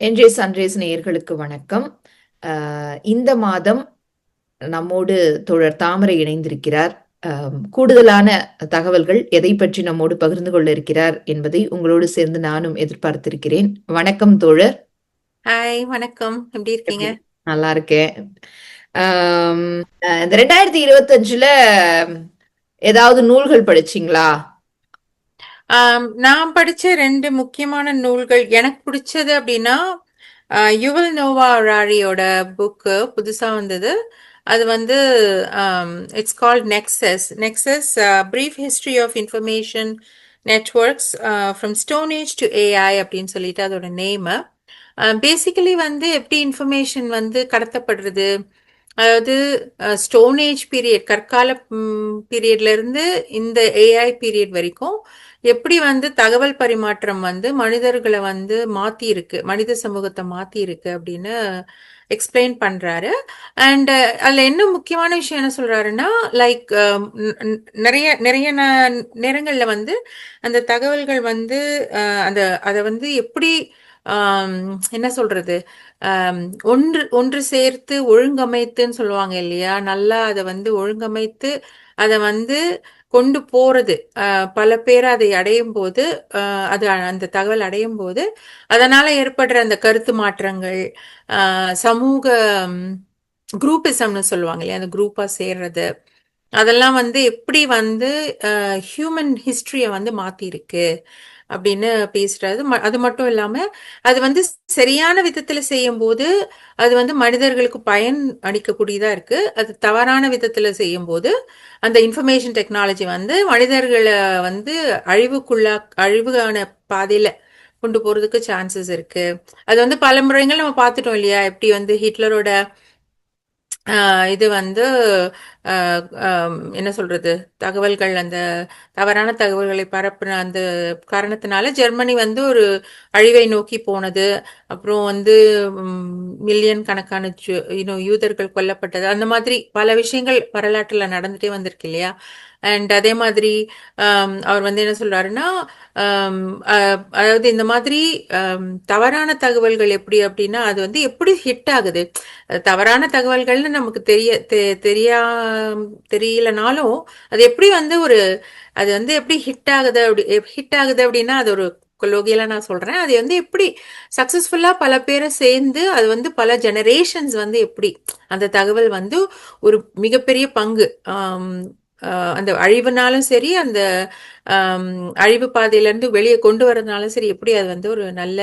NJ sunrise நேயர்களுக்கு வணக்கம். இந்த மாதம் நம்மோடு தோழர் தாமரை இணைந்திருக்கிறார். கூடுதலான தகவல்கள் எதை பற்றி நம்மோடு பகிர்ந்து கொள்ள இருக்கிறார் என்பதை உங்களோடு சேர்ந்து நானும் எதிர்பார்த்திருக்கிறேன். வணக்கம் தோழர். ஹாய், வணக்கம். எப்படி இருக்கீங்க? நல்லா இருக்கேன். இந்த 2025ல ஏதாவது நூல்கள் படிச்சீங்களா? நான் படிச்ச 2 முக்கியமான நூல்கள் எனக்கு பிடிச்சது அப்படின்னா, யுவல் நோவா ஹராரியோட புக்கு புதுசா வந்தது. அது வந்து it's called nexus. Nexus brief history of information networks from stone age to AI அப்படின்னு சொல்லிட்டு அதோட நேமு. பேசிக்கலி வந்து எப்படி இன்ஃபர்மேஷன் வந்து கடத்தப்படுறது, அதாவது ஸ்டோன் ஏஜ் பீரியட் கற்கால பீரியட்ல இருந்து இந்த ஏஐ பீரியட் வரைக்கும் எப்படி வந்து தகவல் பரிமாற்றம் வந்து மனிதர்களை வந்து மாத்தி இருக்கு, மனித சமூகத்தை மாத்தி இருக்கு அப்படின்னு எக்ஸ்பிளைன் பண்றாரு. அண்ட் அதுல என்ன முக்கியமான விஷயம் என்ன சொல்றாருன்னா, லைக் நிறைய நிறைய நேரங்கள்ல வந்து அந்த தகவல்கள் வந்து அந்த அதை வந்து எப்படி ஆம், என்ன சொல்றது, ஆம், ஒன்று ஒன்று சேர்த்து ஒழுங்கமைத்துன்னு சொல்லுவாங்க இல்லையா, நல்லா அதை வந்து ஒழுங்கமைத்து அதை வந்து கொண்டு போறது. பல பேர் அதை அடையும் போது, அது அந்த தகவல் அடையும் போது அதனால ஏற்படுற அந்த கருத்து மாற்றங்கள், சமூக குரூப்பிசம்னு சொல்லுவாங்க இல்லையா, அந்த குரூப்பா சேர்றது, அதெல்லாம் வந்து எப்படி வந்து ஹியூமன் ஹிஸ்டரிய வந்து மாத்திருக்கு அப்படின்னு பேசுறாரு. அது மட்டும் இல்லாம அது வந்து சரியான விதத்துல செய்யும் போது அது வந்து மனிதர்களுக்கு பயன் அளிக்கக்கூடியதா இருக்கு. அது தவறான விதத்துல செய்யும் போது அந்த இன்ஃபர்மேஷன் டெக்னாலஜி வந்து மனிதர்களை வந்து அழிவுக்கான பாதையில கொண்டு போறதுக்கு சான்சஸ் இருக்கு. அது வந்து பல முறைகள் நம்ம பார்த்துட்டோம் இல்லையா, எப்படி வந்து ஹிட்லரோட இது வந்து என்ன சொல்றது, தகவல்கள், அந்த தவறான தகவல்களை பரப்புன அந்த காரணத்தினால ஜெர்மனி வந்து ஒரு அழிவை நோக்கி போனது. அப்புறம் வந்து மில்லியன் கணக்கான யூதர்கள் கொல்லப்பட்டது. அந்த மாதிரி பல விஷயங்கள் வரலாற்றுல நடந்துட்டே வந்திருக்கு இல்லையா. அண்ட் அதே மாதிரி அவர் வந்து என்ன சொல்றாருன்னா, அதாவது இந்த மாதிரி தவறான தகவல்கள் எப்படி அப்படின்னா அது வந்து எப்படி ஹிட் ஆகுது. தவறான தகவல்கள்னு நமக்கு தெரியலனாலும் அது எப்படி வந்து அது வந்து எப்படி ஹிட் ஆகுது அப்படின்னா, அது ஒரு கொலோகியலா நான் சொல்றேன். அது வந்து எப்படி சக்சஸ்ஃபுல்லா பல பேரை சேர்ந்து அது வந்து பல ஜெனரேஷன்ஸ் வந்து எப்படி அந்த தகவல் வந்து ஒரு மிகப்பெரிய பங்கு, அந்த அழிவுனாலும் சரி, அந்த அழிவு பாதையில இருந்து வெளியே கொண்டு வரதுனாலும் சரி, எப்படி அது வந்து ஒரு நல்ல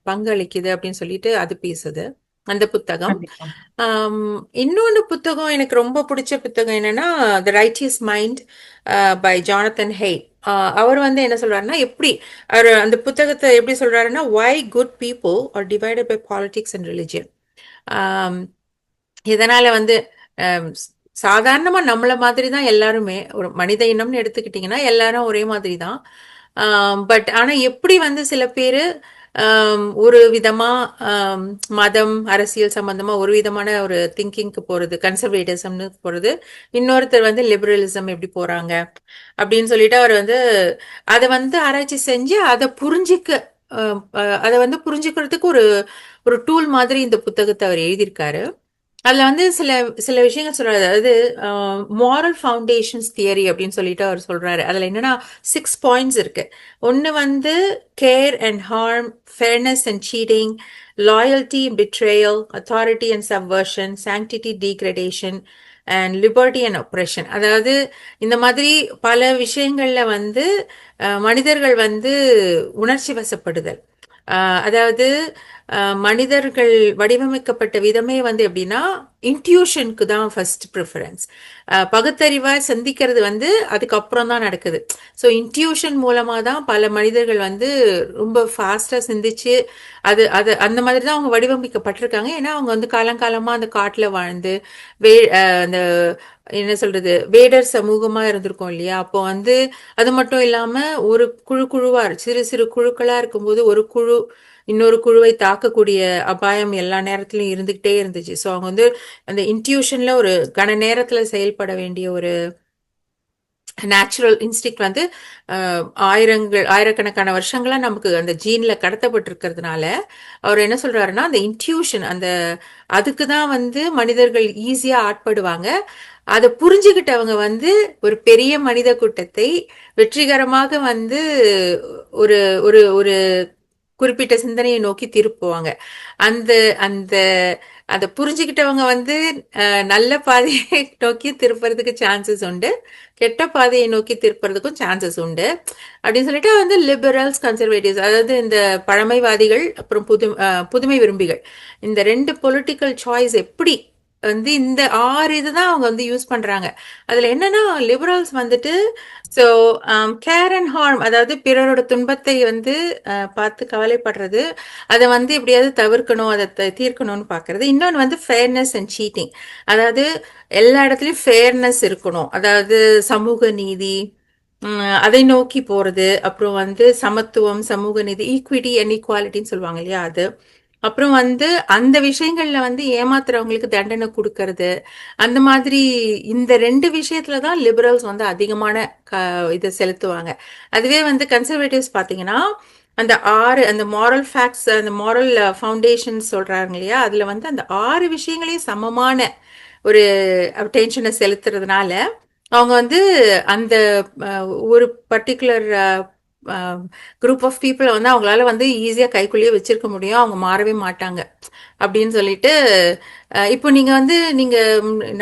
பங்கு அளிக்குது அப்படின்னு சொல்லிட்டு அது பேசுது அந்த புத்தகம். கண்டிப்பா. இன்னொன்று புத்தகம் எனக்கு ரொம்ப பிடிச்ச புத்தகம் என்னன்னா, the righteous mind by Jonathan Haidt. அவர் வந்து என்ன சொல்றாருன்னா, எப்படி அவர் அந்த புத்தகத்தை எப்படி சொல்றாருன்னா, why good people are divided by politics and religion. இதனால வந்து அம், சாதாரணமா நம்மள மாதிரி தான் எல்லாருமே, ஒரு மனித இனம்னு எடுத்துக்கிட்டிங்கன்னா எல்லாரும் ஒரே மாதிரி தான். பட் ஆனா எப்படி வந்து சில பேரு ஒரு விதமா ஆம், மதம் அரசியல் சம்பந்தமா ஒரு விதமான ஒரு திங்கிங்க்கு போறது, கன்சர்வேட்டிசம்னு போறது, இன்னொருத்தர் வந்து லிபரலிசம் எப்படி போறாங்க அப்படின்னு சொல்லிட்டு அவர் வந்து அதை வந்து ஆராய்ச்சி செஞ்சு அதை புரிஞ்சிக்க, அதை வந்து புரிஞ்சுக்கிறதுக்கு ஒரு ஒரு டூல் மாதிரி இந்த புத்தகத்தை அவர் எழுதியிருக்காரு. அதுல வந்து சில சில விஷயங்கள் சொல்றாரு. அதாவது மாரல் ஃபவுண்டேஷன்ஸ் தியரி அப்படின்னு சொல்லிட்டு அவர் சொல்றாரு. அதுல என்னன்னா 6 பாயிண்ட்ஸ் இருக்கு. ஒன்னு வந்து care and harm, fairness and cheating, loyalty betrayal, authority and subversion, sanctity degradation and liberty and oppression. அதாவது இந்த மாதிரி பல விஷயங்கள்ல வந்து மனிதர்கள் வந்து உணர்ச்சி வசப்படுதல், அதாவது மனிதர்கள் வடிவமைக்கப்பட்ட விதமே வந்து எப்படின்னா இன்ட்யூஷனுக்கு தான் ஃபர்ஸ்ட் ப்ரிஃபரன்ஸ். பகுத்தறிவாய் சிந்திக்கிறது வந்து அதுக்கப்புறம் தான் நடக்குது. ஸோ இன்ட்யூஷன் மூலமாக தான் பல மனிதர்கள் வந்து ரொம்ப ஃபாஸ்ட்டாக சிந்திச்சு அது அது அந்த மாதிரி தான் அவங்க வடிவமைக்கப்பட்டிருக்காங்க. ஏன்னா அவங்க வந்து காலங்காலமாக அந்த காட்டில் வாழ்ந்து அந்த என்ன சொல்றது, வேடர் சமூகமா இருந்திருக்கும் இல்லையா. அப்போ வந்து அது மட்டும் இல்லாம ஒரு குழு குழுவா சிறு சிறு குழுக்களா இருக்கும்போது ஒரு குழு இன்னொரு குழுவை தாக்கக்கூடிய அபாயம் எல்லா நேரத்திலும் இருந்துகிட்டே இருந்துச்சு. ஸோ அவங்க வந்து அந்த இன்ட்யூஷன்ல ஒரு கன நேரத்துல செயல்பட வேண்டிய ஒரு நேச்சுரல் இன்ஸ்டிக்ட் வந்து ஆயிரக்கணக்கான வருஷங்களா நமக்கு அந்த ஜீன்ல கடத்தப்பட்டிருக்கிறதுனால அவர் என்ன சொல்றாருன்னா, அந்த இன்ட்யூஷன் அதுக்கு தான் வந்து மனிதர்கள் ஈஸியா ஆட்படுவாங்க. அதை புரிஞ்சுக்கிட்டவங்க வந்து ஒரு பெரிய மனித கூட்டத்தை வெற்றிகரமாக வந்து ஒரு ஒரு ஒரு குறிப்பிட்ட சிந்தனையை நோக்கி திருப்புவாங்க. அந்த அந்த அதை புரிஞ்சுக்கிட்டவங்க வந்து நல்ல பாதையை நோக்கி திருப்புறதுக்கு சான்சஸ் உண்டு, கெட்ட பாதையை நோக்கி திருப்புறதுக்கும் சான்சஸ் உண்டு. அப்படின்னு சொல்லிட்டு வந்து லிபரல்ஸ், கன்சர்வேட்டிவ்ஸ், அதாவது இந்த பழமைவாதிகள் அப்புறம் புதுமை விரும்பிகள், இந்த 2 பொலிட்டிக்கல் சாய்ஸ் எப்படி வந்து இந்த 6 இதுதான் அவங்க வந்து யூஸ் பண்றாங்க. அதுல என்னன்னா லிபரல்ஸ் வந்துட்டு ஸோ கேர் அண்ட் ஹார்ம், அதாவது பிறரோட துன்பத்தை வந்து பார்த்து கவலைப்படுறது, அதை வந்து எப்படியாவது தவிர்க்கணும், அதை தீர்க்கணும்னு பார்க்கறது. இன்னொன்று வந்து ஃபேர்னஸ் அண்ட் சீட்டிங், அதாவது எல்லா இடத்துலையும் ஃபேர்னஸ் இருக்கணும், அதாவது சமூக நீதி, அதை நோக்கி போறது. அப்புறம் வந்து சமத்துவம், சமூக நீதி, ஈக்விட்டி அண்ட் ஈக்வாலிட்டின்னு சொல்லுவாங்க இல்லையா, அது. அப்புறம் வந்து அந்த விஷயங்கள்ல வந்து ஏமாத்துறவங்களுக்கு தண்டனை கொடுக்கறது. அந்த மாதிரி இந்த 2 விஷயத்துல தான் லிபரல்ஸ் வந்து அதிகமான இதை செலுத்துவாங்க. அதுவே வந்து கன்சர்வேட்டிவ்ஸ் பார்த்தீங்கன்னா அந்த 6 அந்த மாரல் ஃபேக்ட்ஸ், அந்த மாரல் ஃபவுண்டேஷன் சொல்றாங்க இல்லையா, அதுல வந்து அந்த 6 விஷயங்களையும் சமமான ஒரு அட்டென்ஷனை செலுத்துறதுனால அவங்க வந்து அந்த ஒரு பர்டிகுலர் குரூப் ஆஃப் பீப்புளை வந்து அவங்களால வந்து ஈஸியாக கைக்குள்ளேயே வச்சிருக்க முடியும், அவங்க மாறவே மாட்டாங்க அப்படின்னு சொல்லிட்டு. இப்போ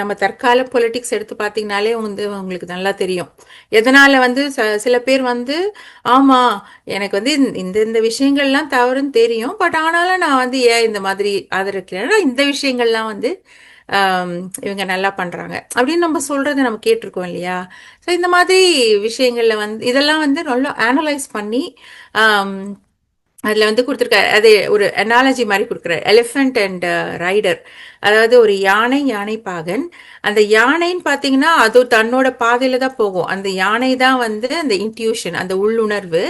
நம்ம தற்கால பொலிட்டிக்ஸ் எடுத்து பார்த்தீங்கனாலே வந்து உங்களுக்கு நல்லா தெரியும். எதனால வந்து சில பேர் வந்து ஆமா எனக்கு வந்து இந்த விஷயங்கள்லாம் தவறுன்னு தெரியும், பட் ஆனாலும் நான் வந்து ஏன் இந்த மாதிரி ஆதரிக்கிறேன்னா இந்த விஷயங்கள்லாம் வந்து இவங்க நல்லா பண்றாங்க அப்படின்னு நம்ம சொல்றதை நம்ம கேட்டிருக்கோம் இல்லையா. ஸோ இந்த மாதிரி விஷயங்கள்ல வந்து இதெல்லாம் வந்து நல்லா அனலைஸ் பண்ணி அதில் வந்து கொடுத்துருக்காரு. அது ஒரு அனாலஜி மாதிரி கொடுக்குறாரு, எலிஃபென்ட் அண்ட் ரைடர். அதாவது ஒரு யானை பாகன். அந்த யானைன்னு பார்த்தீங்கன்னா அது தன்னோட பாதையில தான் போகும். அந்த யானை தான் வந்து அந்த இன்ட்யூஷன், அந்த உள்ளுணர்வு.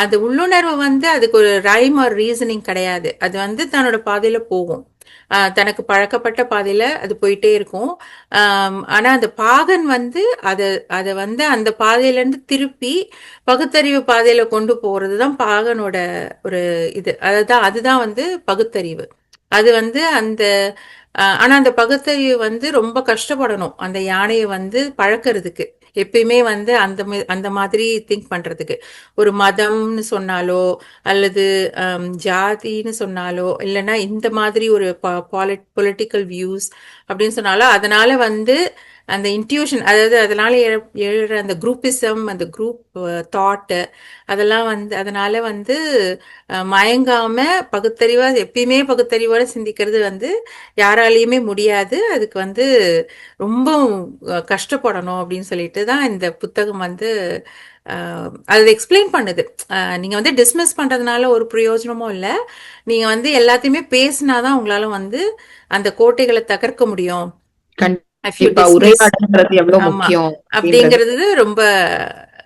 அந்த உள்ளுணர்வு வந்து அதுக்கு ஒரு ரைம் ஒரு ரீசனிங் கிடையாது, அது வந்து தன்னோட பாதையில போகும், தனக்கு பழக்கப்பட்ட பாதையில அது போயிட்டே இருக்கும். ஆனா அந்த பாகன் வந்து அதை வந்து அந்த பாதையில இருந்து திருப்பி பகுத்தறிவு பாதையில கொண்டு போறதுதான் பாகனோட ஒரு இது. அதுதான் வந்து பகுத்தறிவு. அது வந்து ஆனா அந்த பகுத்தறிவு வந்து ரொம்ப கஷ்டப்படணும் அந்த யானையை வந்து பழக்கிறதுக்கு. எப்பயுமே வந்து அந்த மாதிரி திங்க் பண்றதுக்கு. ஒரு மதம்னு சொன்னாலோ அல்லது ஜாதின்னு சொன்னாலோ இல்லைன்னா இந்த மாதிரி ஒரு பொலிட்டிக்கல் வியூஸ் அப்படின்னு சொன்னாலோ அதனால வந்து அந்த இன்ட்யூஷன், அதாவது அதனால எழுற அந்த குரூப்பிசம், அந்த குரூப் தாட்டு, அதெல்லாம் வந்து அதனால வந்து மயங்காம எப்பயுமே பகுத்தறிவோட சிந்திக்கிறது வந்து யாராலையுமே முடியாது. அதுக்கு வந்து ரொம்ப கஷ்டப்படணும் அப்படின்னு சொல்லிட்டு தான் இந்த புத்தகம் வந்து அது எக்ஸ்பிளைன் பண்ணுது. நீங்க வந்து டிஸ்மிஸ் பண்றதுனால ஒரு பிரயோஜனமும் இல்லை. நீங்க வந்து எல்லாத்தையுமே பேசினாதான் உங்களால வந்து அந்த கோட்டைகளை தகர்க்க முடியும். உரையாடல்ன்றது எவ்வளவு முக்கியம் அப்படிங்கிறது ரொம்ப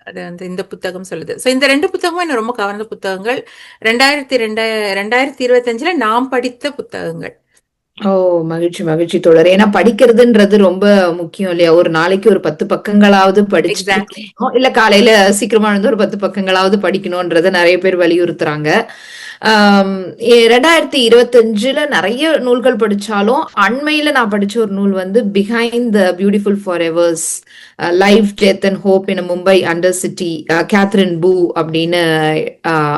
அது வந்து இந்த புத்தகம் சொல்லுது. ஸோ இந்த 2 புத்தகமும் என்ன ரொம்ப கவர்ந்த புத்தகங்கள். 2025 நாம் படித்த புத்தகங்கள். ஓ, மகிழ்ச்சி தோழர். ஏன்னா படிக்கிறதுன்றது ரொம்ப முக்கியம் இல்லையா. ஒரு நாளைக்கு ஒரு 10 பக்கங்களாவது படிச்சுட்டு இல்ல காலையில சீக்கிரமா எழுந்து ஒரு 10 பக்கங்களாவது படிக்கணும்ன்றத நிறைய பேர் வலியுறுத்துறாங்க. 2025 நிறைய நூல்கள் படிச்சாலும் அண்மையில நான் படிச்ச ஒரு நூல் வந்து behind the beautiful for எவர்ஸ், life, death and hope in Mumbai under city, Catherine பூ அப்படின்னு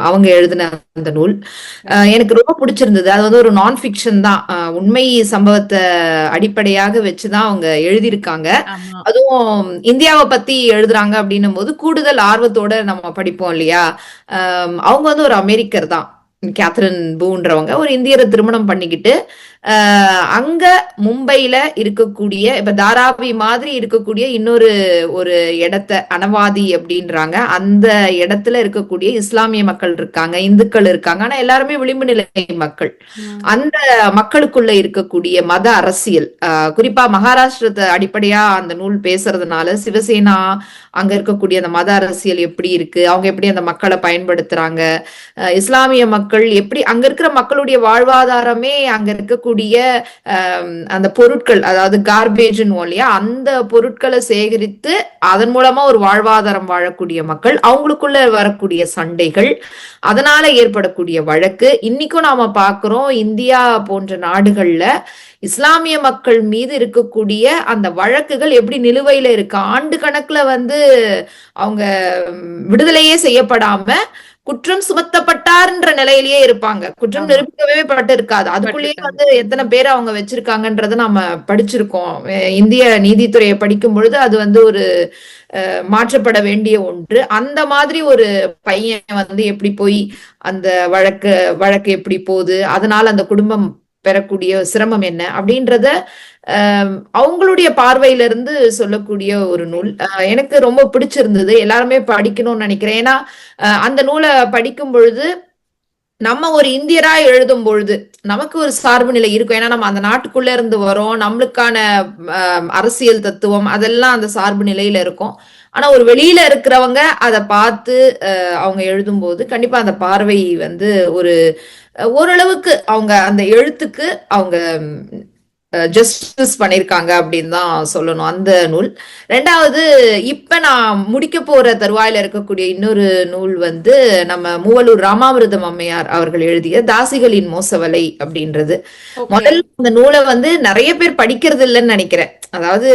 அவங்க எழுதின அந்த நூல் எனக்கு ரொம்ப பிடிச்சிருந்தது. அது வந்து ஒரு நான் ஃபிக்ஷன் தான், உண்மை சம்பவத்தை அடிப்படையாக வச்சுதான் அவங்க எழுதியிருக்காங்க. அதுவும் இந்தியாவை பத்தி எழுதுறாங்க அப்படின்னும் போது கூடுதல் ஆர்வத்தோட நம்ம படிப்போம் இல்லையா. அவங்க வந்து ஒரு அமெரிக்கர் தான், கேத்ரின் பூன்றவங்க. ஒரு இந்தியரை திருமணம் பண்ணிக்கிட்டு அங்க மும்பையில இருக்கக்கூடிய இப்ப தாராவி மாதிரி இருக்கக்கூடிய இன்னொரு ஒரு இடத்த அனவாதி அப்படின்றாங்க, அந்த இடத்துல இருக்கக்கூடிய இஸ்லாமிய மக்கள் இருக்காங்க, இந்துக்கள் இருக்காங்க, ஆனா எல்லாருமே விளிம்பு நிலை மக்கள். அந்த மக்களுக்குள்ள இருக்கக்கூடிய மத அரசியல், குறிப்பா மகாராஷ்டிரத்தை அடிப்படையா அந்த நூல் பேசுறதுனால சிவசேனா அங்க இருக்கக்கூடிய அந்த மத அரசியல் எப்படி இருக்கு, அவங்க எப்படி அந்த மக்களை பயன்படுத்துறாங்க, இஸ்லாமிய மக்கள் எப்படி, அங்க இருக்கிற மக்களுடைய வாழ்வாதாரமே அங்க இருக்கக்கூடிய இருக்கக்கூடிய அந்த பொருட்கள், அதாவது கார்பேஜ்ன்னு இல்லையா, அந்த பொருட்களை சேகரித்து அதன் மூலமா ஒரு வாழ்வாதாரம் வாழக்கூடிய மக்கள், அவங்களுக்குள்ள வரக்கூடிய சண்டைகள், அதனால ஏற்படக்கூடிய வழக்கு. இன்னைக்கும் நாம பார்க்கிறோம், இந்தியா போன்ற நாடுகள்ல இஸ்லாமிய மக்கள் மீது இருக்கக்கூடிய அந்த வழக்குகள் எப்படி நிலுவையில இருக்கு. ஆண்டு கணக்குல வந்து அவங்க விடுதலையே செய்யப்படாம குற்றம் சுமத்தப்பட்டார்ன்ற நிலையிலேயே இருப்பாங்க. குற்றம் ஆமா. நிரூபிக்கவே பட்டு இருக்காது. அதுக்குள்ளேயே பட்டிருக்காங்க. வந்து எத்தனை பேர் அவங்க வச்சிருக்காங்கன்றத நம்ம படிச்சிருக்கோம். இந்திய நீதித்துறையை படிக்கும் பொழுது அது வந்து ஒரு மாற்றப்பட வேண்டிய ஒன்று. அந்த மாதிரி ஒரு பையன் வந்து எப்படி போய் அந்த வழக்கு வழக்கு எப்படி போகுது, அதனால அந்த குடும்பம் பெறக்கூடிய சிரமம் என்ன அப்படின்றத அவங்களுடைய பார்வையில இருந்து சொல்லக்கூடிய ஒரு நூல். எனக்கு ரொம்ப பிடிச்சிருந்தது. எல்லாருமே படிக்கணும்னு நினைக்கிறேன். ஏன்னா அந்த நூலை படிக்கும் பொழுது நம்ம ஒரு இந்தியரா எழுதும் பொழுது நமக்கு ஒரு சார்பு நிலை இருக்கும். ஏன்னா நம்ம அந்த நாட்டுக்குள்ள இருந்து வரோம். நம்மளுக்கான அரசியல் தத்துவம் அதெல்லாம் அந்த சார்பு நிலையில இருக்கும். ஆனா ஒரு வெளியில இருக்கிறவங்க அதை பார்த்து அவங்க எழுதும்போது கண்டிப்பா அந்த பார்வை வந்து ஒரு ஓரளவுக்கு அவங்க அந்த எழுத்துக்கு அவங்க ஜஸ்டிஸ் பண்ணியிருக்காங்க அப்படின்னு தான் சொல்லணும் அந்த நூல். ரெண்டாவது, இப்ப நான் முடிக்க போற தருவாயில இருக்கக்கூடிய இன்னொரு நூல் வந்து நம்ம மூவலூர் ராமாமிர்தம் அம்மையார் அவர்கள் எழுதிய தாசிகளின் மோசவலை அப்படின்றது. முதல்ல அந்த நூலை வந்து நிறைய பேர் படிக்கிறது இல்லைன்னு நினைக்கிறேன். அதாவது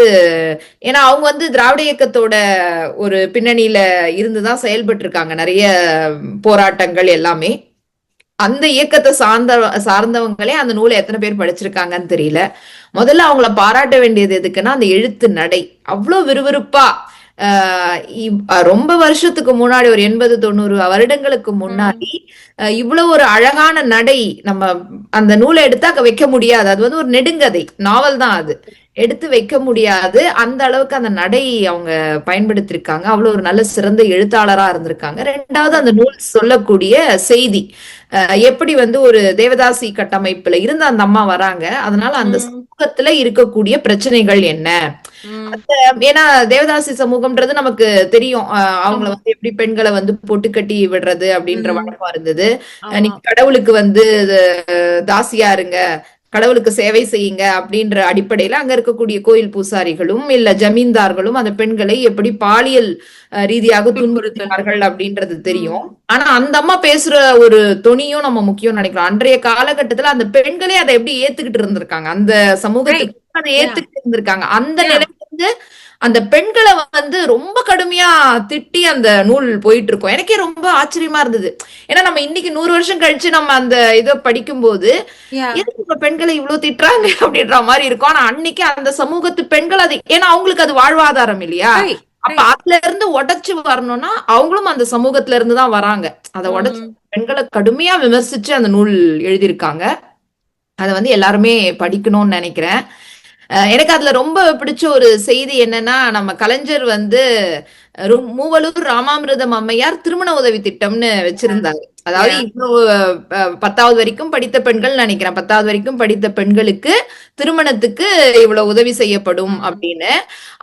ஏன்னா அவங்க வந்து திராவிட இயக்கத்தோட ஒரு பின்னணியில இருந்துதான் செயல்பட்டு இருக்காங்க. நிறைய போராட்டங்கள் எல்லாமே அந்த இயக்கத்தை சார்ந்தவங்களே அந்த நூலை எத்தனை பேர் படிச்சிருக்காங்கன்னு தெரியல. முதல்ல அவங்கள பாராட்ட வேண்டியது எதுக்குன்னா அந்த எழுத்து நடை அவ்வளவு விறுவிறுப்பா. ரொம்ப வருஷத்துக்கு முன்னாடி ஒரு 80-90 வருடங்களுக்கு முன்னாடி இவ்வளவு ஒரு அழகான நடை நம்ம அந்த நூலை எடுத்து வைக்க முடியாது. அது வந்து ஒரு நெடுங்கதை நாவல் தான், அது எடுத்து வைக்க முடியாது. அந்த அளவுக்கு அந்த நடை அவங்க பயன்படுத்திருக்காங்க. அவ்வளவு ஒரு நல்ல சிறந்த எழுத்தாளரா இருந்திருக்காங்க. ரெண்டாவது, அந்த நூல் சொல்லக்கூடிய செய்தி எப்படி வந்து ஒரு தேவதாசி கட்டமைப்புல இருந்து அந்த அம்மா வராங்க, அதனால அந்த சமூகத்துல இருக்கக்கூடிய பிரச்சனைகள் என்ன. ஏன்னா தேவதாசி சமூகம்ன்றது நமக்கு தெரியும். அவங்கள வந்து எப்படி பெண்களை வந்து பொட்டு கட்டி விடுறது அப்படின்ற வழக்கம் இருந்தது. நீங்க கடவுளுக்கு வந்து தாசியா இருங்க, கடவுளுக்கு சேவை செய்யுங்க அப்படின்ற அடிப்படையில அங்க இருக்கக்கூடிய கோயில் பூசாரிகளும் இல்ல ஜமீன்தார்களும் அந்த பெண்களை எப்படி பாலியல் ரீதியாக துன்புறுத்தினார்கள் அப்படின்றது தெரியும். ஆனா அந்த அம்மா பேசுற ஒரு தொனியும் நம்ம முக்கியம் நினைக்கிறோம். அன்றைய காலகட்டத்துல அந்த பெண்களே அதை எப்படி ஏத்துக்கிட்டு இருந்திருக்காங்க, அந்த சமூகத்துக்கு அதை ஏத்துக்கிட்டு இருந்திருக்காங்க. அந்த நிலையில இருந்து அந்த பெண்களை வந்து ரொம்ப கடுமையா திட்டி அந்த நூல் போயிட்டு இருக்கும். எனக்கே ரொம்ப ஆச்சரியமா இருந்தது. ஏன்னா நம்ம இன்னைக்கு 100 வருஷம் கழிச்சு நம்ம அந்த இதை படிக்கும்போது எதுக்கு பெண்களை இவ்வளவு திட்டுறாங்க அப்படின்ற மாதிரி இருக்கும். ஆனா அன்னைக்கு அந்த சமூகத்து பெண்கள் அது, ஏன்னா அவங்களுக்கு அது வாழ்வாதாரம் இல்லையா, அப்ப அதுல இருந்து உடைச்சு வரணும்னா அவங்களும் அந்த சமூகத்துல இருந்து தான் வராங்க. அதை உடைச்சு பெண்களை கடுமையா விமர்சிச்சு அந்த நூல் எழுதியிருக்காங்க. அதை வந்து எல்லாருமே படிக்கணும்னு நினைக்கிறேன். எனக்கு அதுல ரொம்ப பிடிச்ச ஒரு செய்தி என்னன்னா, நம்ம கலைஞர் வந்து மூவலூர் ராமாமிர்தம் அம்மையார் திருமண உதவி திட்டம்னு வச்சிருந்தாரு. அதாவது இவ்வளவு 10வது வரைக்கும் படித்த பெண்கள் நினைக்கிறேன், 10வது வரைக்கும் படித்த பெண்களுக்கு திருமணத்துக்கு இவ்வளவு உதவி செய்யப்படும் அப்படின்னு.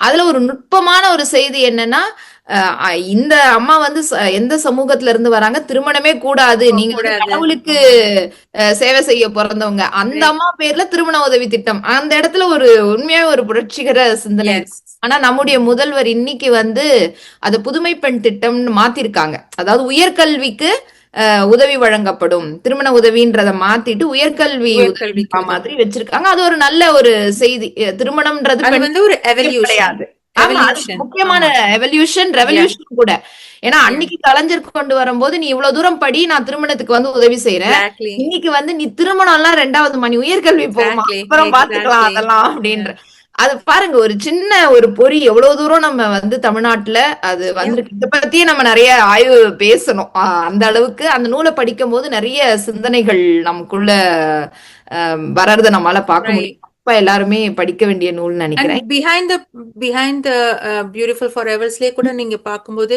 அதுல ஒரு நுட்பமான ஒரு செய்தி என்னன்னா, இந்த அம்மா வந்து எந்த சமூகத்துல இருந்து வராங்க, திருமணமே கூடாது, நீங்க வந்து கடவுளுக்கு சேவை செய்ய பிறந்தவங்க, அந்த அம்மா பேர்ல திருமண உதவி திட்டம். அந்த இடத்துல ஒரு உண்மையா ஒரு புரட்சிகர சிந்தனை. ஆனா நம்முடைய முதல்வர் இன்னைக்கு வந்து அது புதுமை பெண் திட்டம்னு மாத்திருக்காங்க. அதாவது உயர்கல்விக்கு உதவி வழங்கப்படும், திருமண உதவின்றத மாத்திட்டு உயர்கல்வி மாதிரி வச்சிருக்காங்க. அது ஒரு நல்ல ஒரு செய்தி. திருமணம்ன்றது ஒரு கிடையாது, முக்கியமான எவல்யூஷன் ரெவல்யூஷன் கூட. ஏன்னா அன்னைக்கு கலைஞர் கொண்டு வரும்போது நீ இவ்வளவு தூரம் படி, நான் திருமணத்துக்கு வந்து உதவி செய்யறேன். இன்னைக்கு வந்து நீ திருமணம் எல்லாம் 2வது மணி, உயர்கல்வி போமா, அப்புறம் பாத்துக்கலாம் அதெல்லாம் அப்படின்ற. அது பாருங்க, ஒரு சின்ன ஒரு பொறி எவ்வளவு தூரம் நம்ம வந்து தமிழ்நாட்டுல அது வந்திருக்கு. இதை பத்தியே நம்ம நிறைய ஆய்வு பேசணும். அந்த அளவுக்கு அந்த நூலை படிக்கும் போது நிறைய சிந்தனைகள் நமக்குள்ள வர்றத நம்மளால பார்க்க முடியும். எல்லாருமே படிக்க வேண்டிய நூல் நினைக்கிறேன். பிஹைண்ட் த பியூட்டிஃபுல் ஃபார் எவர்ஸ்லயே கூட நீங்க பார்க்கும்போது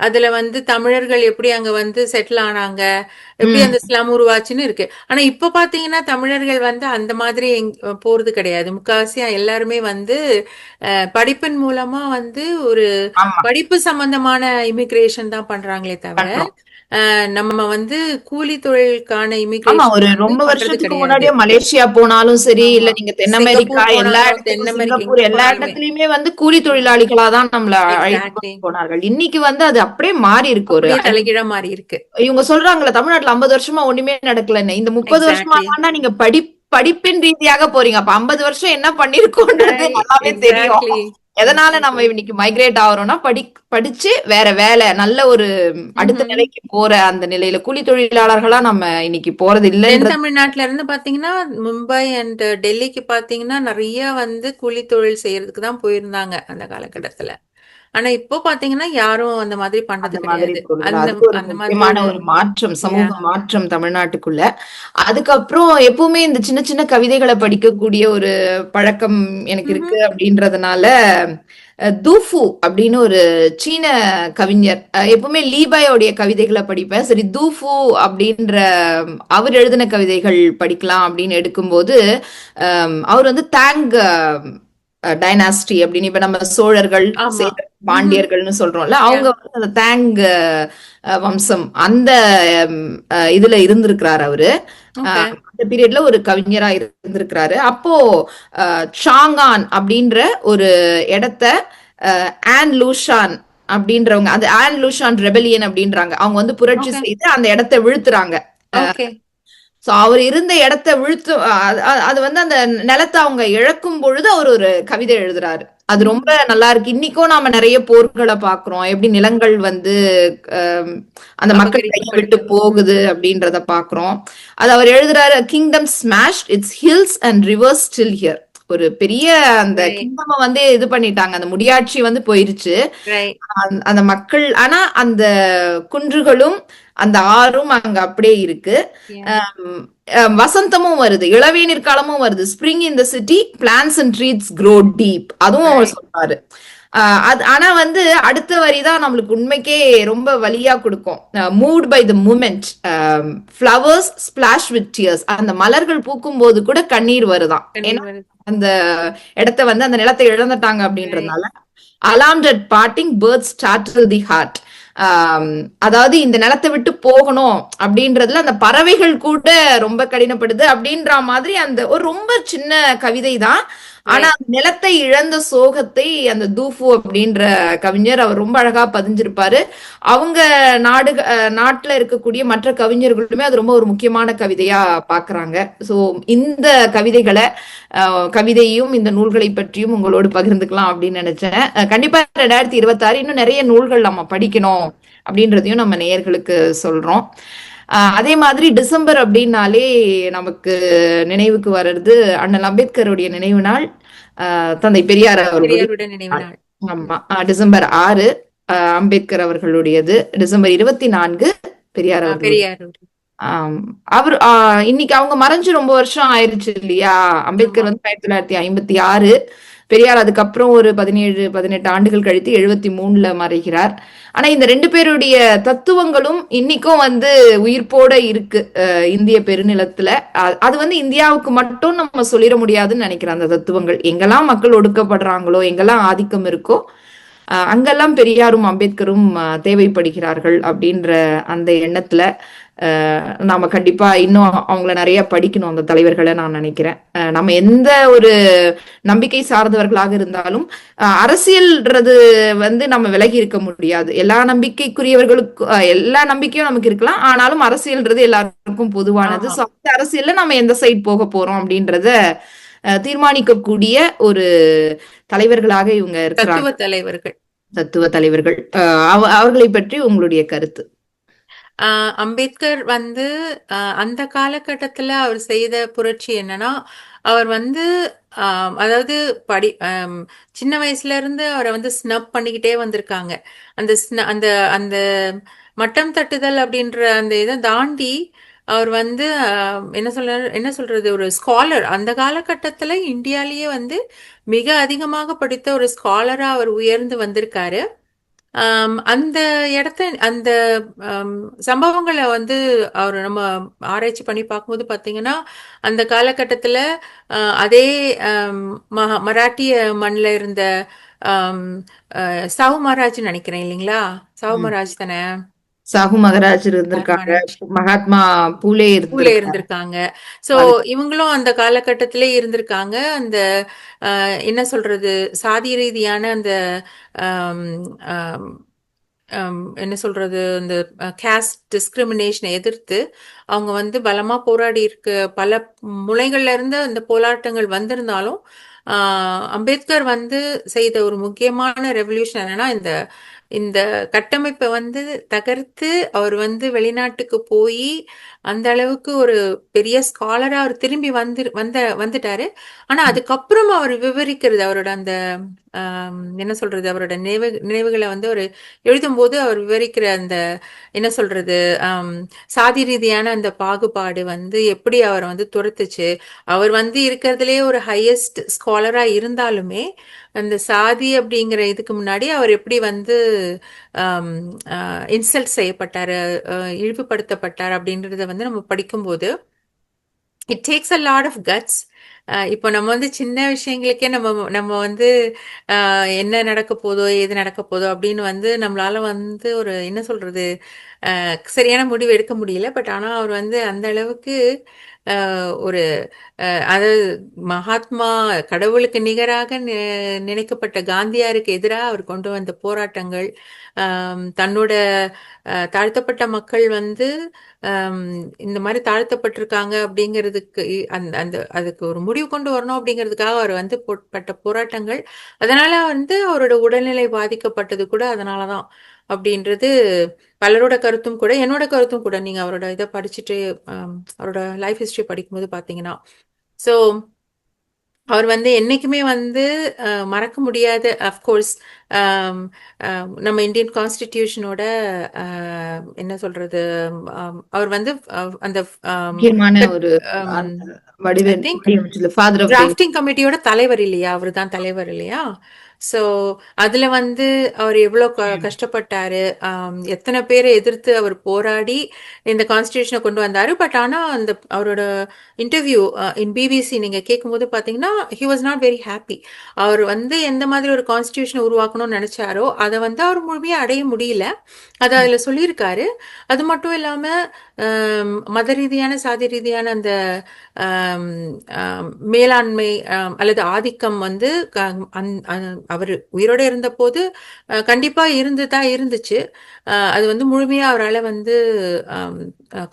அதுல வந்து தமிழர்கள் எப்படி அங்க வந்து செட்டில் ஆனாங்க, எப்படி அந்த ஸ்லம் உருவாச்சுன்னு இருக்கு. ஆனா இப்ப பாத்தீங்கன்னா தமிழர்கள் வந்து அந்த மாதிரி போறது கிடையாது. முக்காவாசியா எல்லாருமே வந்து படிப்பின் மூலமா வந்து ஒரு படிப்பு சம்பந்தமான இமிகிரேஷன் தான் பண்றாங்களே தவிர நம்ம வந்து கூலி தொழிலுக்கான ஆமா. இமிகிரேஷன் ஒரு வந்து ரொம்ப பண்றது வருஷத்துக்கு கிடையாது. முன்னாடியே மலேசியா போனாலும் சரி, ஆமா. இல்ல நீங்க தென் அமெரிக்கா சிங்கப்பூர் எல்லா போனாலும், தென் இடத்துக்கும் அமெரிக்கா சிங்கப்பூர் எங்க எல்லா போனாலுமே. இடத்துலயுமே வந்து கூலி தொழிலாளிகளா தான் நம்மள அழைத்து எக்ஸாக்ட்லி. கொண்டு போனார்கள். இன்னைக்கு வந்து அது அப்படியே மாறி இருக்கு. ஒரு அப்படியே தலைகீழா மாறி இருக்கு. இவங்க சொல்றாங்கல்ல, தமிழ்நாட்டுல 50 வருஷமா ஒண்ணுமே நடக்கலன்னு. இந்த 30 வருஷமா எக்ஸாக்ட்லி. தான்டா நீங்க படிப்பின் ரீதியாக போறீங்க. அப்ப 50 வருஷம் என்ன பண்ணிருக்கோன்றது நல்லாவே தெரியும். எக்ஸாக்ட்லி. எதனால நம்ம எக்ஸாக்ட்லி. இன்னைக்கு மைக்ரேட் ஆகுறோம்னா, படிச்சு வேற வேலை, நல்ல ஒரு அடுத்த ம்ஹ்ம். நிலைக்கு போற அந்த நிலையில கூலி தொழிலாளர்களா நம்ம இன்னைக்கு போறது தென் இல்லன்றது. தமிழ்நாட்டுல இருந்து பாத்தீங்கன்னா, மும்பை அண்ட் டெல்லிக்கு பாத்தீங்கன்னா, நெறைய வந்து கூலி தொழில் செய்யறதுக்கு தான் போயிருந்தாங்க அந்த காலகட்டத்துல. ஆனா இப்போ பாத்தீங்கன்னா, யாரும் அந்த மாதிரி பண்றது அந்த மாதிரி கிடையாது. போறதில்ல. அந்த அது ஒரு அந்த மாதிரி முக்கியமான ஒரு ஒரு மாற்றம், சமூக யா மாற்றம் தமிழ்நாட்டுக்குள்ள. அதுக்கப்புறம் எப்பவுமே இந்த சின்ன சின்ன கவிதைகள படிக்கக்கூடிய ஒரு பழக்கம் எனக்கு ம்ஹ்ம். இருக்கு அப்படின்றதுனால, தூஃபு அப்படின்னு ஒரு சீன கவிஞர். எப்பவுமே லீபாயோடைய கவிதைகள படிப்பேன். சரி தூஃபு அப்படின்ற அவர் எழுதின கவிதைகள் படிக்கலாம் அப்படின்னு எடுக்கும்போது, அவர் வந்து தாங் டைனாஸ்டி அப்படின்னு இப்ப நம்ம சோழர்கள், ஆமா. சேர ம்ஹ்ம். பாண்டியர்கள்னு சொல்றோம்ல, யா அவங்க வந்து அந்த தாங் வம்சம் அந்த இதுல இருந்திருக்கிறார் அவரு. ஓகே. அந்த பீரியட்ல ஒரு கவிஞரா இருந்திருக்கிறாரு. அப்போ சாங்கான் அப்படின்ற ஒரு இடத்த ஆன் லூஷான் அப்படின்றவங்க, அந்த ஆன் லூஷான் ரெபெலியன் அப்படின்றாங்க, அவங்க வந்து புரட்சி ஓகே. செய்து அந்த இடத்த விழுத்துறாங்க. ஓகே. சோ அவர் இருந்த இடத்த விழுத்து அது வந்து அந்த நிலத்தை அவங்க இழக்கும் பொழுது அவர் ஒரு கவிதை எழுதுறாரு. அது ரொம்ப ம்ஹ்ம். நல்லா இருக்கு. இன்னைக்கும் நாம நிறைய போர்களை பாக்குறோம், எப்படி நிலங்கள் வந்து அஹ், அந்த மக்கள் கையை விட்டு அபகரிக்கப்படுது. போகுது அப்படின்றத பாக்குறோம். அது அவர் எழுதுறாரு, kingdom smashed it's hills and reverse still here. ஒரு பெரிய அந்த ரைட். கிங்டம் வந்து இது பண்ணிட்டாங்க, அந்த முடியாட்சி வந்து போயிருச்சு. ரைட். அந்த மக்கள் ஆனா அந்த குன்றுகளும் அந்த ஆறும் அங்க அப்படியே இருக்கு. யா அம், வசந்தமும் வருது, இளவேநீர் காலமும் வருது. Spring in the city, plans and treats grow deep, அதுவும் அவர் ரைட். சொல்றாரு. அது ஆனா வந்து அடுத்த வரி தான் நம்மளுக்கு உண்மைக்கே ரொம்ப வலியா கொடுக்கும். Mood by the moment, flowers splash with tears. அந்த மலர்கள் பூக்கும் போது கூட கண்ணீர் வருதாம். ஏன்னா கண்ணீர் வருது. அந்த இடத்த வந்து அந்த நிலத்தை இழந்துட்டாங்க ரைட். அப்படின்றதுனால. Alarmed at parting birds startle the heart. அதாவது இந்த நிலத்தை விட்டு போகணும் அப்படின்றதுல அந்த பறவைகள் கூட ரொம்ப கடினப்படுது அப்படின்ற மாதிரி அந்த ஒரு ரொம்ப சின்ன கவிதை தான். ஆனா ரைட். அந்த நிலத்தை இழந்த சோகத்தை அந்த தூஃபு அப்படின்ற கவிஞர் அவர் ரொம்ப அழகா பதிஞ்சிருப்பாரு. அவங்க நாட்டுல இருக்கக்கூடிய மற்ற கவிஞர்களுமே அது ரொம்ப ஒரு முக்கியமான கவிதையா பாக்குறாங்க. சோ இந்த கவிதைகளை, கவிதையும் இந்த நூல்களை பற்றியும் உங்களோடு பகிர்ந்துக்கலாம் அப்படின்னு நினைச்சேன். கண்டிப்பா 2026 இன்னும் நிறைய நூல்கள் நம்ம படிக்கணும் அப்படின்றதையும் நம்ம நேயர்களுக்கு சொல்றோம். அதே மாதிரி டிசம்பர் அப்படின்னாலே நமக்கு நினைவுக்கு வர்றது அண்ணல் அம்பேத்கருடைய நினைவு நாள், தந்தை பெரியார் அவர்களுடைய பெரியாருடைய நினைவு நாள். நாள். ஆமா. டிசம்பர் 6 அம்பேத்கர் அவர்களுடையது. டிசம்பர் 24 பெரியார் அவர்களுடைய. பெரியாருடைய. ஆம். அவர் இன்னைக்கு அவங்க மறைஞ்சு ரொம்ப வருஷம் ஆயிருச்சு இல்லையா? ஆமா. அம்பேத்கர் வந்து 1956, பெரியார் அதுக்கப்புறம் ஒரு 17, 18 ஆண்டுகள் கழித்து 73ல மறைகிறார். ஆனா இந்த ரெண்டு பேருடைய தத்துவங்களும் இன்னைக்கும் வந்து உயிர்ப்போட இருக்கு இந்திய பெருநிலத்துல. அது வந்து இந்தியாவுக்கு மட்டும் நம்ம சொல்லிட முடியாதுன்னு நினைக்கிறேன். அந்த தத்துவங்கள் எங்கெல்லாம் மக்கள் ஒடுக்கப்படுறாங்களோ, எங்கெல்லாம் ஆதிக்கம் இருக்கோ, அங்கெல்லாம் பெரியாரும் அம்பேத்கரும் தேவைப்படுகிறார்கள் அப்படின்ற அந்த எண்ணத்துல நாம கண்டிப்பா இன்னும் அவங்கள நிறைய படிக்கணும், அந்த தலைவர்களை நான் நினைக்கிறேன். நம்ம எந்த ஒரு நம்பிக்கை சார்ந்தவர்களாக இருந்தாலும் அரசியல்ன்றது வந்து நம்ம விலகி இருக்க முடியாது. எல்லா நம்பிக்கைக்குரியவர்களுக்கு எல்லா நம்பிக்கையும் நமக்கு இருக்கலாம், ஆனாலும் அரசியல்ன்றது எல்லாருக்கும் பொதுவானது. ஆமா. ஸோ அந்த அரசியல்ல நம்ம எந்த சைட் போக போறோம் அப்படின்றத தீர்மானிக்கக்கூடிய ஒரு தலைவர்களாக இவங்க தத்துவ இருக்கிறாங்க, தலைவர்கள். தத்துவ தலைவர்கள். அவர்களை பற்றி உங்களுடைய கருத்து? அம்பேத்கர் வந்து அந்த காலகட்டத்துல அவர் செய்த புரட்சி என்னன்னா, அவர் வந்து அதாவது சின்ன வயசுல இருந்து அவரை வந்து ஸ்னப் பண்ணிக்கிட்டே வந்திருக்காங்க. அந்த அந்த மட்டம் தட்டுதல் அப்படின்ற அந்த இதை தாண்டி அவர் வந்து என்ன சொல்றது, ஒரு ஸ்காலர். அந்த காலகட்டத்துல இந்தியாலேயே வந்து மிக அதிகமாக படித்த ஒரு ஸ்காலரா அவர் உயர்ந்து வந்திருக்காரு. அந்த இடத்த அந்த ஆம், சம்பவங்களை வந்து அவர் நம்ம ஆராய்ச்சி பண்ணி பார்க்கும்போது பார்த்தீங்கன்னா, அந்த காலகட்டத்தில் அதே ஆம், மராட்டிய மண்ணில் இருந்த ஆம், சாஹு மகாராஜ் நினைக்கிறேன் இல்லைங்களா? சாஹு ம். மகாராஜ் தானே? சாகு மகராஜ் இருந்திருக்காங்க, மகாராஜ் மகாத்மா பூலே ஸ்கூல்ல இருந்திருக்காங்க. இருந்திருக்காங்க. ஸோ அது இவங்களும் அந்த காலகட்டத்திலே இருந்திருக்காங்க. அந்த என்ன சொல்றது? சாதி ரீதியான அந்த அம், அம், என்ன சொல்றது? அந்த கேஸ்ட் டிஸ்கிரிமினேஷனை எதிர்த்து அவங்க வந்து பலமா போராடி இருக்க பல முனைகள்ல இருந்து அந்த போராட்டங்கள் வந்திருந்தாலும் அம்பேத்கர் வந்து செய்த ஒரு முக்கியமான ரெவல்யூஷன் என்னன்னா இந்த இந்த கட்டமைப்பை வந்து தகர்த்து அவர் வந்து வெளிநாட்டுக்கு போய் அந்த அளவுக்கு ஒரு பெரிய ஸ்காலரா அவர் திரும்பி வந்துட்டாரு. ஆனா அதுக்கப்புறம் அவர் விவரிக்கிறது அவரோட அந்த என்ன சொல்றது அவரோட நினைவுகளை வந்து அவர் எழுதும்போது அவர் விவரிக்கிற அந்த என்ன சொல்றது சாதி ரீதியான அந்த பாகுபாடு வந்து எப்படி அவரை வந்து துரத்துச்சு. அவர் வந்து இருக்கிறதுலே ஒரு ஹையஸ்ட் ஸ்காலரா இருந்தாலுமே அந்த சாதி அப்படிங்கிற இதுக்கு முன்னாடி அவர் எப்படி வந்து இன்சல்ட் செய்யப்பட்டாரு, இழிவுபடுத்தப்பட்டார் அப்படின்றத வந்து நம்ம படிக்கும்போது it takes a lot of guts. இப்போ நம்ம வந்து சின்ன விஷயங்களுக்கே நம்ம நம்ம வந்து என்ன நடக்க போதோ ஏது நடக்க போதோ அப்படின்னு வந்து நம்மளால வந்து ஒரு என்ன சொல்றது சரியான முடிவு எடுக்க முடியல. பட் ஆனா அவர் வந்து அந்த அளவுக்கு ஒரு அதாவது மகாத்மா கடவுளுக்கு நிகராக நினைக்கப்பட்ட காந்தியாருக்கு எதிராக அவர் கொண்டு வந்த போராட்டங்கள், தன்னோட தாழ்த்தப்பட்ட மக்கள் வந்து இந்த மாதிரி தாழ்த்தப்பட்டிருக்காங்க அப்படிங்கிறதுக்கு அந்த அந்த அதுக்கு ஒரு முடிவு கொண்டு வரணும் அப்படிங்கிறதுக்காக அவர் வந்து பட்ட போராட்டங்கள், அதனால வந்து அவரோட உடல்நிலை பாதிக்கப்பட்டது கூட அதனாலதான் அப்படின்றது பலரோட கருத்தும் கூட என்னோட கருத்தும் கூட. நீங்க அவரோட இதை படிச்சுட்டு அவரோட லைஃப் ஹிஸ்டரி படிக்கும்போது பாத்தீங்கன்னா ஸோ அவர் வந்து என்னைக்குமே வந்து மறக்க முடியாத அஃப்கோர்ஸ் நம்ம இந்தியன் கான்ஸ்டிடியூஷனோட என்ன சொல்றது அவர் வந்து அந்த முக்கியமான ஒரு ஐ திங்க் வடிவமைச்சது ஃபாதர் ஆஃப் டிராஃப்டிங் கமிட்டியோட தலைவர் இல்லையா? அவர் தான் தலைவர் இல்லையா? ஸோ அதுல வந்து அவர் எவ்வளோ கஷ்டப்பட்டாரு, எத்தனை பேரை எதிர்த்து அவர் போராடி இந்த கான்ஸ்டியூஷனை கொண்டு வந்தாரு. பட் ஆனா அந்த அவரோட இன்டர்வியூ இன் பிபிசி நீங்க கேட்கும்போது பாத்தீங்கன்னா he was not very happy. அவர் வந்து எந்த மாதிரி ஒரு கான்ஸ்டியூஷனை உருவாக்கணும்னு நினைச்சாரோ அதை வந்து அவர் முழுமையா அடைய முடியல. அது அதுல சொல்லியிருக்காரு. அது மட்டும் இல்லாம மத ரீதியான சாதி ரீதியான அந்த மேலாண்மை அல்லது ஆதிக்கம் வந்து அவர் உயிரோட இருந்த போது கண்டிப்பா இருந்துதான் இருந்துச்சு. அது வந்து முழுமையா அவரால் வந்து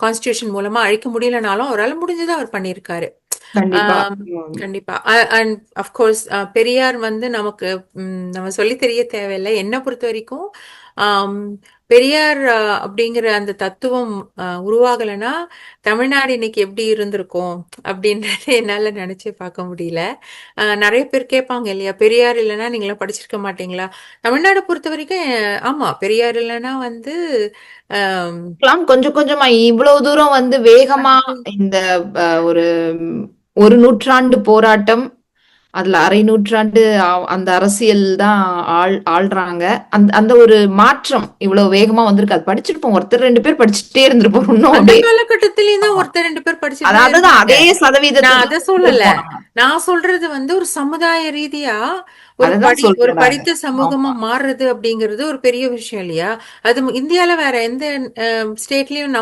கான்ஸ்டியூஷன் மூலமா அழிக்க முடியலனாலும் அவரால் முடிஞ்சதை அவர் பண்ணியிருக்காரு. கண்டிப்பா. கண்டிப்பா. அண்ட் அஃப்கோர்ஸ் பெரியார் வந்து நமக்கு நம்ம சொல்லி தெரிய தேவையில்லை. என்னை பொறுத்த வரைக்கும் பெரியார் அப்படிங்கிற அந்த தத்துவம் உருவாகலைன்னா தமிழ்நாடு இன்னைக்கு எப்படி இருந்திருக்கும் அப்படின்றத என்னால நினைச்சே பார்க்க முடியல. நிறைய பேர் கேட்பாங்க இல்லையா, பெரியார் இல்லைன்னா நீங்களாம் படிச்சிருக்க மாட்டீங்களா? தமிழ்நாடை பொறுத்த வரைக்கும் ஆமா, பெரியார் இல்லைன்னா வந்து கொஞ்சம் கொஞ்சமா இவ்வளவு தூரம் வந்து வேகமா இந்த ஒரு ஒரு நூற்றாண்டு போராட்டம், அதுல அரை நூற்றாண்டு அந்த அரசியல் தான் ஆள்றாங்க. அந்த ஒரு மாற்றம் இவ்வளவு வேகமா வந்திருக்கு. அது படிச்சிருப்போம், ஒருத்தர் ரெண்டு பேர் படிச்சுட்டே இருந்திருப்போம். இன்னும் அந்த காலகட்டத்திலேயே தான் ஒருத்தர் ரெண்டு பேர் படிச்சுட்டு அதுதான் அதே நான் சதவீதத்தை அதை சொல்லல. நான் சொல்றது வந்து ஒரு சமுதாய ரீதியா ஒரு படித்த சமூகமா மாறுறது அப்படிங்கிறது ஒரு பெரிய விஷயம் இல்லையா? அது இந்தியால வேற எந்த ஸ்டேட்லயும்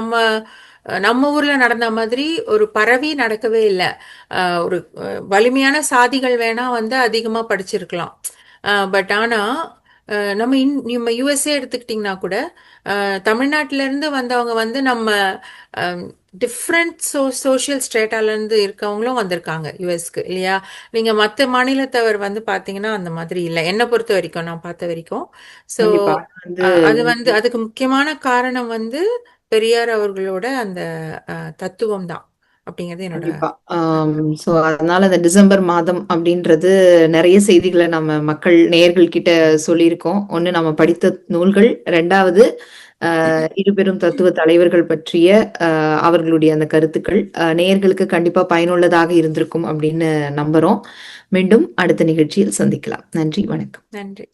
நம்ம ஊர்ல நடந்த மாதிரி ஒரு பரவி நடக்கவே இல்லை. ஒரு வலிமையான சாதிகள் வேணா வந்து அதிகமா படிச்சிருக்கலாம். பட் ஆனா நம்ம யுஎஸ்ஏ எடுத்துக்கிட்டிங்கன்னா கூட தமிழ்நாட்டில இருந்து வந்தவங்க வந்து நம்ம டிஃப்ரெண்ட் சோஷியல் ஸ்டேட்டால இருந்து இருக்கவங்களும் வந்திருக்காங்க யுஎஸ்க்கு இல்லையா? நீங்க மற்ற மாநிலத்தவர் வந்து பாத்தீங்கன்னா அந்த மாதிரி இல்லை, என்னை பொறுத்த வரைக்கும், நான் பார்த்த வரைக்கும். ஸோ அது வந்து அதுக்கு முக்கியமான காரணம் வந்து பெரியார் அவர்களோட அந்த தத்துவம் தான் அப்படிங்கிறது என்னோட. சோ அதனால இந்த டிசம்பர் மாதம் அப்படின்றது நிறைய செய்திகளை நம்ம மக்கள் நேயர்கள் கிட்ட சொல்லியிருக்கோம். ஒண்ணு நம்ம படித்த நூல்கள், ரெண்டாவது இருபெரும் தத்துவ தலைவர்கள் பற்றிய அவர்களுடைய அந்த கருத்துக்கள் நேயர்களுக்கு கண்டிப்பா பயனுள்ளதாக இருந்திருக்கும் அப்படின்னு நம்புறோம். மீண்டும் அடுத்த நிகழ்ச்சியில் சந்திக்கலாம். நன்றி, வணக்கம். நன்றி.